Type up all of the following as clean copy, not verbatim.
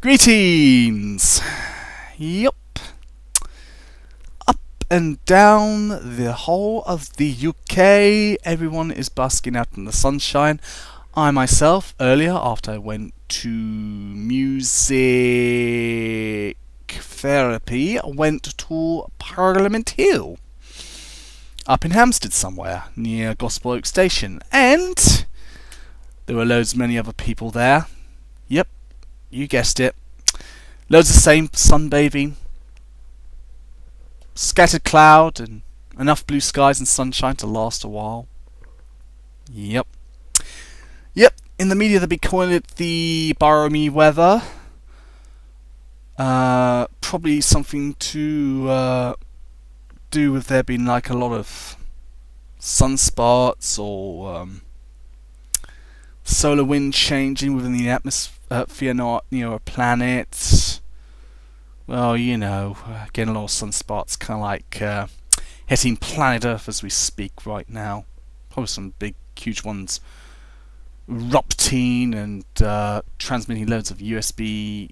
Greetings! Yup. Up and down the whole of the UK, everyone is basking out in the sunshine. I myself, earlier, after I went to music therapy, went to Parliament Hill, up in Hampstead somewhere, near Gospel Oak Station, and there were many other people there. Yep, you guessed it. Loads of same sunbathing, scattered cloud, and enough blue skies and sunshine to last a while. Yep. In the media, they've been calling it the Barmy weather. Probably something to do with there being like a lot of sunspots or solar wind changing within the atmosphere near a planet. Well, you know, getting a lot of sunspots, kind of like hitting planet Earth as we speak right now. Probably some big, huge ones erupting and transmitting loads of UVA,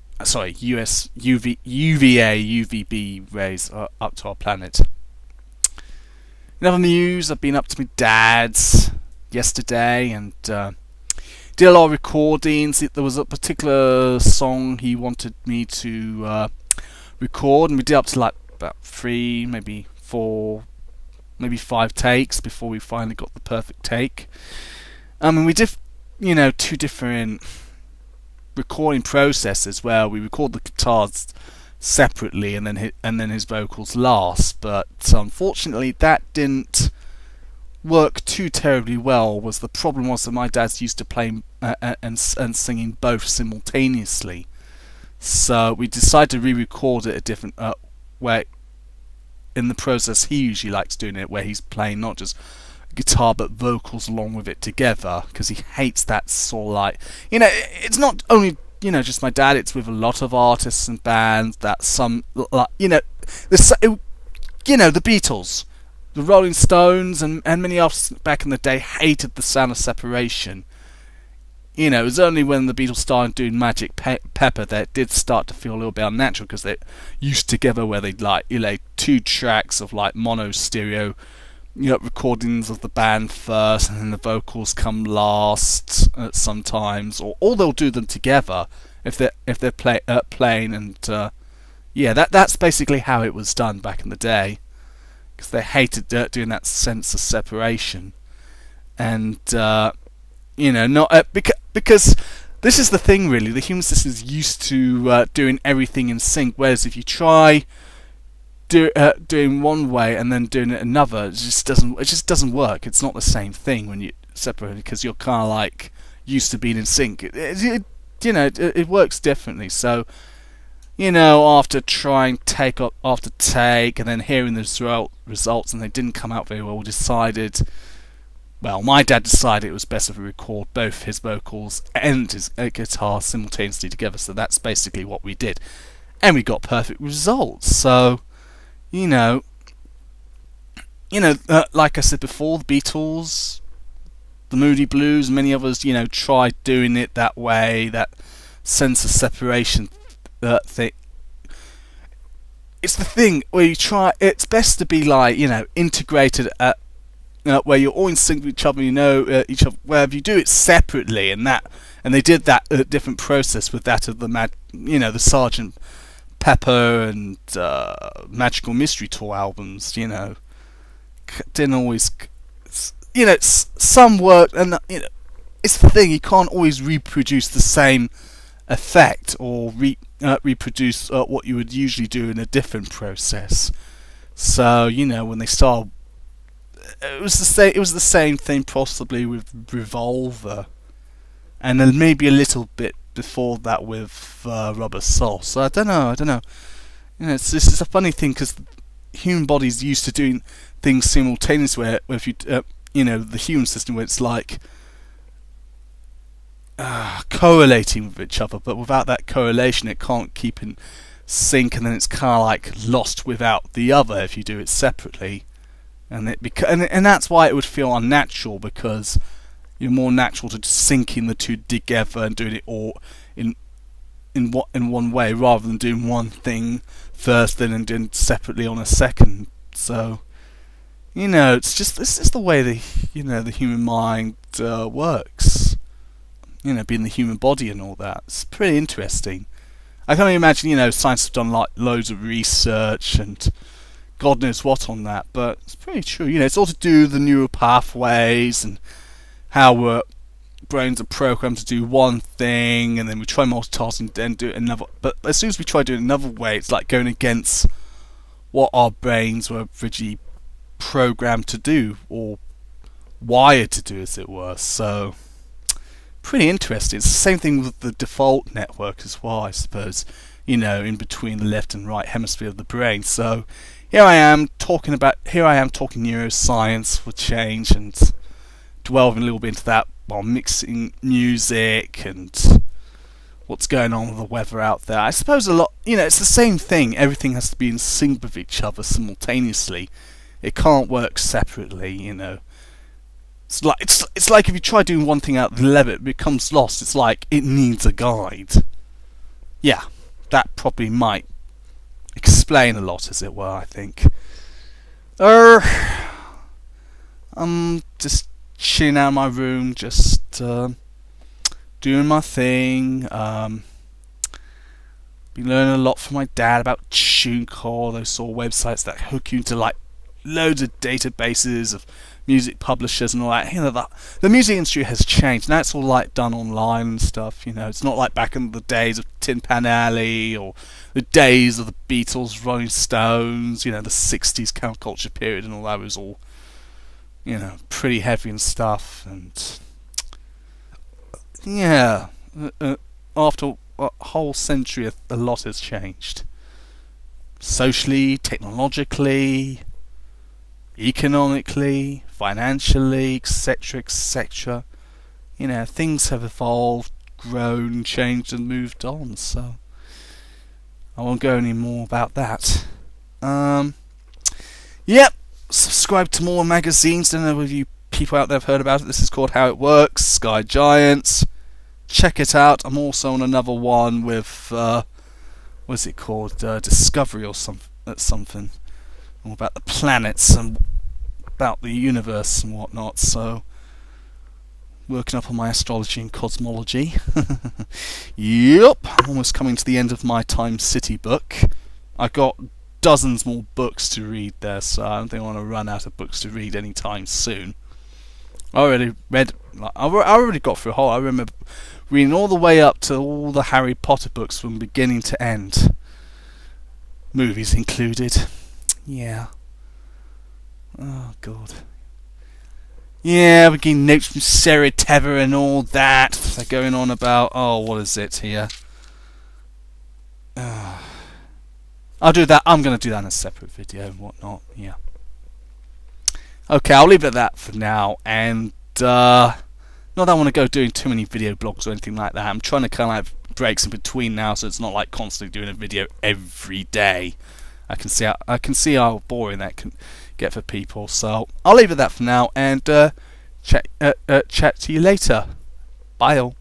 UVB rays up to our planet. In other news, I've been up to my dad's yesterday and did a lot of recordings. There was a particular song he wanted me to record, and we did up to like about 3, maybe 4, maybe 5 takes before we finally got the perfect take. And we did, 2 different recording processes where we record the guitars separately and then his vocals last. But unfortunately, that didn't work too terribly well. The problem was that my dad's used to playing and singing both simultaneously. So we decided to re-record it a different way. In the process, he usually likes doing it, where he's playing not just guitar but vocals along with it together, because he hates that sort of like, it's not only just my dad, it's with a lot of artists and bands that some the Beatles, the Rolling Stones, and many others back in the day hated the sound of separation. It was only when the Beatles started doing Magic Pepper that it did start to feel a little bit unnatural, because they're used together where they'd like 2 tracks of like mono stereo recordings of the band first, and then the vocals come last sometimes, or they'll do them together if they're playing, and that's basically how it was done back in the day, because they hated doing that sense of separation, and because this is the thing really, the human system is used to doing everything in sync, whereas if you try doing one way and then doing it another, it just doesn't work. It's not the same thing when you separate, because you're kind of like used to being in sync. It works differently. So after trying take after take and then hearing the results and they didn't come out very well, my dad decided it was best if we record both his vocals and his guitar simultaneously together. So that's basically what we did, and we got perfect results. So like I said before, the Beatles, the Moody Blues, many others, tried doing it that way, that sense of separation thing. It's the thing where you try. It's best to be like integrated at where you're all in sync with each other. Each other. Where if you do it separately, and they did that different process with that of the the Sgt. Pepper and Magical Mystery Tour albums, didn't always, some work, and it's the thing, you can't always reproduce the same effect or reproduce what you would usually do in a different process. So when they started, it was the same thing possibly with Revolver, and then maybe a little bit before that with Rubber Soul. So I don't know. It's a funny thing, because human bodies used to doing things simultaneously. Where if you the human system, where it's like correlating with each other, but without that correlation, it can't keep in sync, and then it's kind of like lost without the other if you do it separately, and that's why it would feel unnatural, because you're more natural to syncing the two together and doing it all in in one way, rather than doing one thing first, then doing separately on a second. So, it's just the way the human mind works. Being the human body and all that. It's pretty interesting. I can only imagine, scientists have done like loads of research and God knows what on that, but it's pretty true. It's all to do with the neural pathways and how we're brains are programmed to do one thing, and then we try multitasking, then do it another. But as soon as we try doing it another way, it's like going against what our brains were originally programmed to do, or wired to do, as it were. So, pretty interesting. It's the same thing with the default network as well, I suppose. In between the left and right hemisphere of the brain. So, here I am talking neuroscience for change and delving a little bit into that, while mixing music and what's going on with the weather out there. I suppose a lot, it's the same thing. Everything has to be in sync with each other simultaneously. It can't work separately, It's like if you try doing one thing out of the lever, it becomes lost. It's like it needs a guide. Yeah, that probably might explain a lot, as it were, I think. I'm just chilling out in my room, just doing my thing. Been learning a lot from my dad about TuneCore, those sort of websites that hook you into like loads of databases of music publishers and all that. The music industry has changed. Now it's all like done online and stuff. It's not like back in the days of Tin Pan Alley or the days of the Beatles, Rolling Stones. The 60s counterculture period and all that was all, pretty heavy and stuff. And yeah, after a whole century, a lot has changed. Socially, technologically, economically, financially, etc., etc. Things have evolved, grown, changed, and moved on. So I won't go any more about that. Yep. Subscribe to more magazines. Don't know if you people out there have heard about it. This is called How It Works, Sky Giants. Check it out. I'm also on another one with what's it called? Discovery or something. All about the planets and about the universe and whatnot. So, working up on my astrology and cosmology. Yep, I'm almost coming to the end of my Time City book. I've got dozens more books to read there, so I don't think I want to run out of books to read anytime soon. I already got through a whole. I remember reading all the way up to all the Harry Potter books from beginning to end. Movies included. Yeah. Oh, God. Yeah, we're getting notes from Sarah Tever and all that. They're going on about, what is it here? I'll do that. I'm going to do that in a separate video and whatnot. Yeah. Okay, I'll leave it at that for now. And, not that I want to go doing too many video blogs or anything like that. I'm trying to kind of have breaks in between now, so it's not like constantly doing a video every day. I can see how boring that can get for people. So I'll leave it at that for now, and chat to you later. Bye all.